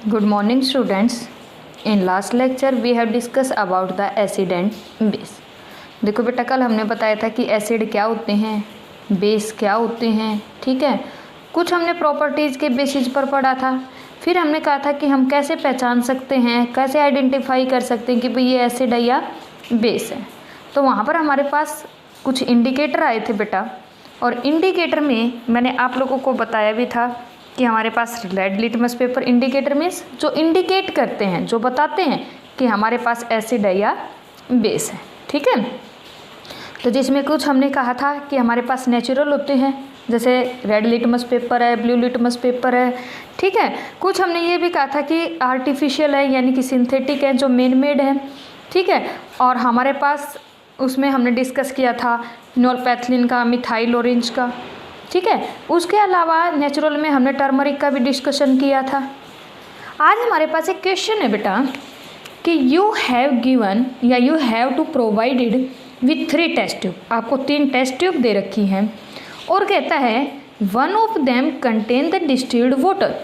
Good morning students. In last lecture we have discussed about the acid and base. देखो बेटा, कल हमने बताया था कि एसिड क्या होते हैं, बेस क्या होते हैं, ठीक है। कुछ हमने प्रॉपर्टीज़ के बेसिस पर पढ़ा था। फिर हमने कहा था कि हम कैसे पहचान सकते हैं, कैसे आइडेंटिफाई कर सकते हैं कि भाई ये एसिड है या बेस है। तो वहाँ पर हमारे पास कुछ इंडिकेटर आए थे बेटा, और इंडिकेटर में मैंने आप लोगों को बताया भी था कि हमारे पास red litmus paper indicator means जो इंडिकेट करते हैं, जो बताते हैं कि हमारे पास एसिड है या बेस है, ठीक है। तो जिसमें कुछ हमने कहा था कि हमारे पास नेचुरल होते हैं, जैसे रेड लिटमस पेपर है, ब्लू लिटमस पेपर है, ठीक है। कुछ हमने ये भी कहा था कि आर्टिफिशियल है, यानी कि सिंथेटिक है, जो मैन मेड है, ठीक है। और हमारे पास उसमें हमने डिस्कस किया था फिनोल्फैथलीन का, मिथाइल ऑरेंज का, ठीक है। उसके अलावा नेचुरल में हमने टर्मरिक का भी डिस्कशन किया था। आज हमारे पास एक क्वेश्चन है बेटा कि यू हैव गिवन या you have to provided with 3 test tube. आपको 3 टेस्ट ट्यूब दे रखी हैं और कहता है one of them contain the distilled water.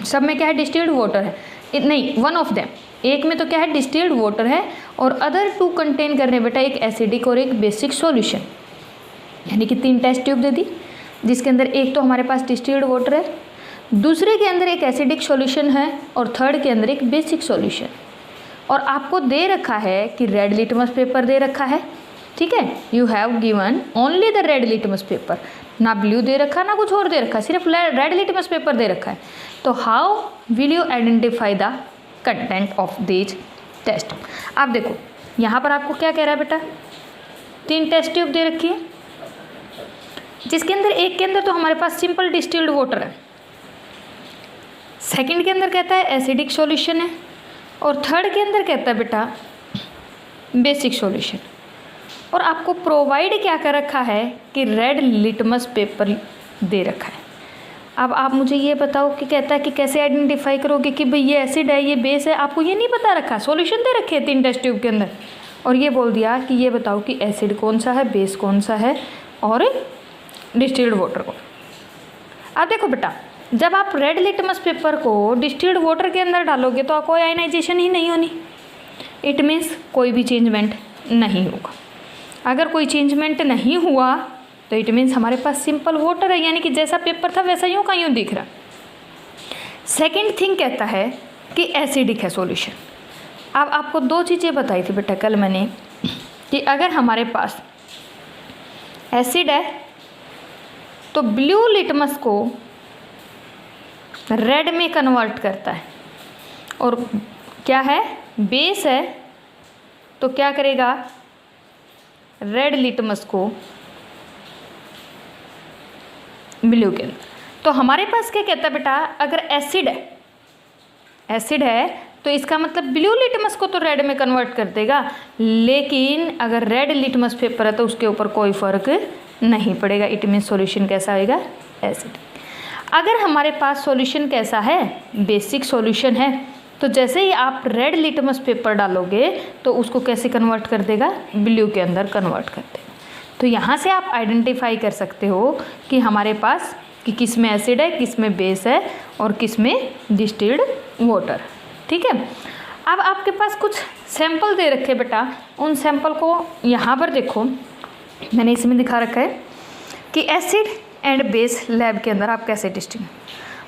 सब में क्या है, डिस्टिल्ड वाटर है, नहीं वन ऑफ देम, एक में तो क्या है डिस्टिल्ड वाटर है, और अदर 2 कंटेन कर रहे हैं बेटा एक एसिडिक और एक बेसिक सॉल्यूशन। यानी कि 3 टेस्ट ट्यूब दे दी, जिसके अंदर एक तो हमारे पास डिस्टिल्ड वाटर है, दूसरे के अंदर एक एसिडिक सॉल्यूशन है, और थर्ड के अंदर एक बेसिक सॉल्यूशन। और आपको दे रखा है कि रेड लिटमस पेपर दे रखा है, ठीक है। You have given only the red litmus paper, ना ब्लू दे रखा ना कुछ और दे रखा, सिर्फ रेड लिटमस पेपर दे रखा है। तो how will you identify the content of this test. आप देखो यहाँ पर आपको क्या कह रहा है बेटा, 3 टेस्ट ट्यूब दे रखी है, जिसके अंदर एक के अंदर तो हमारे पास सिंपल डिस्टिल्ड वाटर है, सेकंड के अंदर कहता है एसिडिक सॉल्यूशन है, और थर्ड के अंदर कहता है बेटा बेसिक सॉल्यूशन। और आपको प्रोवाइड क्या कर रखा है कि रेड लिटमस पेपर दे रखा है। अब आप मुझे ये बताओ कि कहता है कि कैसे आइडेंटिफाई करोगे कि भाई ये एसिड है ये बेस है। आपको ये नहीं पता रखा, सॉल्यूशन दे रखे 3 टेस्ट ट्यूब के अंदर, और ये बोल दिया कि ये बताओ कि एसिड कौन सा है, बेस कौन सा है, और डिस्टिल्ड वाटर को। अब देखो बेटा, जब आप रेड लिटमस पेपर को डिस्टिल्ड वाटर के अंदर डालोगे तो कोई आयनाइजेशन ही नहीं होनी, इट मीन्स कोई भी चेंजमेंट नहीं होगा। अगर कोई चेंजमेंट नहीं हुआ तो इट मीन्स हमारे पास सिंपल वाटर है, यानी कि जैसा पेपर था वैसा यूँ का यूँ दिख रहा। सेकेंड थिंग कहता है कि एसिडिक है सॉल्यूशन। अब आपको 2 चीज़ें बताई थी बेटा कल मैंने कि अगर हमारे पास एसिड है तो ब्लू लिटमस को रेड में कन्वर्ट करता है, और क्या है बेस है तो क्या करेगा रेड लिटमस को ब्लू के अंदर। तो हमारे पास क्या कहता है बेटा, अगर एसिड है तो इसका मतलब ब्लू लिटमस को तो रेड में कन्वर्ट कर देगा, लेकिन अगर रेड लिटमस पेपर है तो उसके ऊपर कोई फ़र्क नहीं पड़ेगा। इट मीन सॉल्यूशन कैसा आएगा, एसिड। अगर हमारे पास सॉल्यूशन कैसा है, बेसिक सॉल्यूशन है, तो जैसे ही आप रेड लिटमस पेपर डालोगे तो उसको कैसे कन्वर्ट कर देगा, ब्लू के अंदर कन्वर्ट कर देगा। तो यहाँ से आप आइडेंटिफाई कर सकते हो कि हमारे पास कि किस में एसिड है, किस में बेस है, और किस में डिस्टिल्ड वाटर, ठीक है। अब आपके पास कुछ सैंपल दे रखे बेटा, उन सैंपल को यहाँ पर देखो, मैंने इसमें दिखा रखा है कि एसिड एंड बेस लैब के अंदर आप कैसे टेस्टिंग।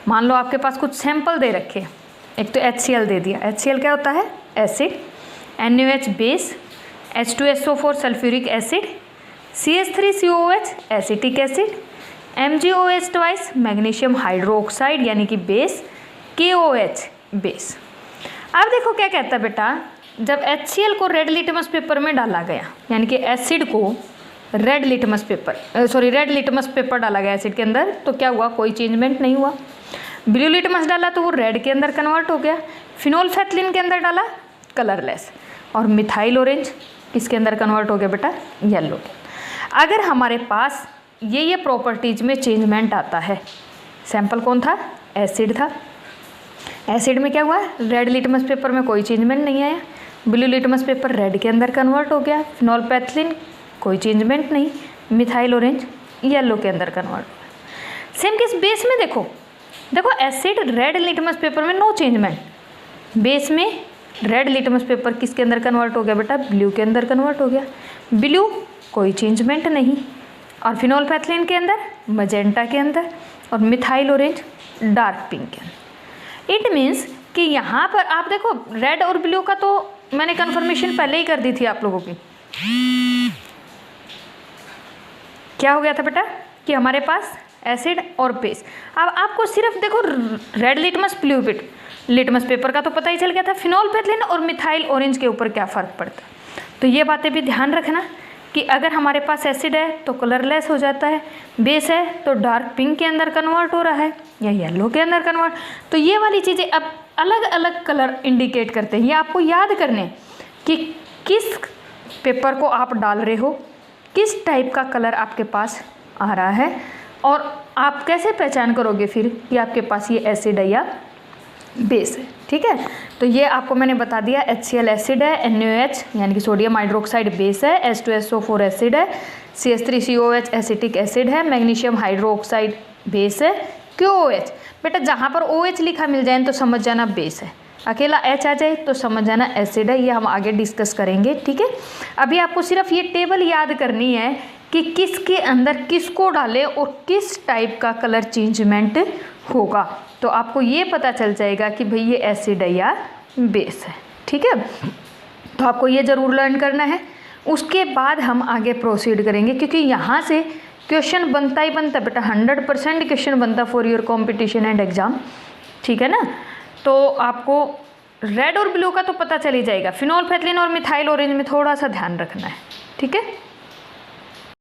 मान लो आपके पास कुछ सैंपल दे रखे, एक तो HCl दे दिया। HCl क्या होता है, acid, NaOH base, H2SO4 sulphuric acid, CH3COOH acetic acid, MgOH twice magnesium hydroxide यानी कि बेस, KOH बेस। अब देखो क्या कहता है बेटा, जब HCl को रेड लिटमस पेपर में डाला गया, यानी कि एसिड को रेड लिटमस पेपर डाला गया एसिड के अंदर, तो क्या हुआ, कोई चेंजमेंट नहीं हुआ। ब्लू लिटमस डाला तो वो रेड के अंदर कन्वर्ट हो गया, फिनोल्फैथलीन के अंदर डाला कलरलेस, और मिथाइल ऑरेंज किसके अंदर कन्वर्ट हो गया बेटा, येलो। अगर हमारे पास ये प्रॉपर्टीज में चेंजमेंट आता है, सैंपल कौन था, एसिड था, एसिड में क्या हुआ, रेड लिटमस पेपर में कोई चेंजमेंट नहीं आया, ब्लू लिटमस पेपर रेड के अंदर कन्वर्ट हो गया, फिनोल्फैथलीन कोई चेंजमेंट नहीं, मिथाइल ऑरेंज येलो के अंदर कन्वर्ट हो गया। सेम केस बेस में देखो, देखो एसिड रेड लिटमस पेपर में नो चेंजमेंट, बेस में रेड लिटमस पेपर किसके अंदर कन्वर्ट हो गया बेटा, ब्लू के अंदर कन्वर्ट हो गया, ब्लू कोई चेंजमेंट नहीं, और फिनोल्फेथलीन के अंदर मजेंटा के अंदर, और मिथाइल ऑरेंज डार्क पिंक के अंदर। इट मीन्स कि यहाँ पर आप देखो रेड और ब्लू का तो मैंने कन्फर्मेशन पहले ही कर दी थी आप लोगों की। क्या हो गया था बेटा कि हमारे पास एसिड और बेस। अब आपको सिर्फ देखो red litmus blue litmus paper का तो पता ही चल गया था, फिनोल्फेथलीन और मिथाइल ऑरेंज के ऊपर क्या फ़र्क पड़ता है। तो ये बातें भी ध्यान रखना कि अगर हमारे पास एसिड है तो कलरलेस हो जाता है, बेस है तो डार्क पिंक के अंदर कन्वर्ट हो रहा है या येलो के अंदर कन्वर्ट। तो ये वाली चीज़ें अब अलग अलग कलर इंडिकेट करते हैं, ये आपको याद करने कि किस पेपर को आप डाल रहे हो, किस टाइप का कलर आपके पास आ रहा है, और आप कैसे पहचान करोगे फिर कि आपके पास ये एसिड है या बेस है। ठीक है, तो ये आपको मैंने बता दिया, HCl एसिड है, NaOH यानी कि सोडियम हाइड्रोक्साइड बेस है, H2SO4 एसिड है, CH3COH एसिटिक एसिड है, मैग्नीशियम हाइड्रोक्साइड बेस है, QOH बेटा जहाँ पर OH लिखा मिल जाए तो समझ जाना बेस है, अकेला H आ जाए तो समझ जाना एसिड है। ये हम आगे डिस्कस करेंगे। ठीक है, अभी आपको सिर्फ ये टेबल याद करनी है कि किसके अंदर किसको डालें और किस टाइप का कलर चेंजमेंट होगा, तो आपको ये पता चल जाएगा कि भाई ये एसिड है या बेस है। ठीक है, तो आपको ये ज़रूर लर्न करना है। उसके बाद हम आगे प्रोसीड करेंगे, क्योंकि यहाँ से क्वेश्चन बनता ही बनता बेटा, 100% क्वेश्चन बनता for your competition and exam. ठीक है ना, तो आपको रेड और ब्लू का तो पता चल ही जाएगा, फिनोल्फेथलीन और मिथाइल ऑरेंज में थोड़ा सा ध्यान रखना है। ठीक है।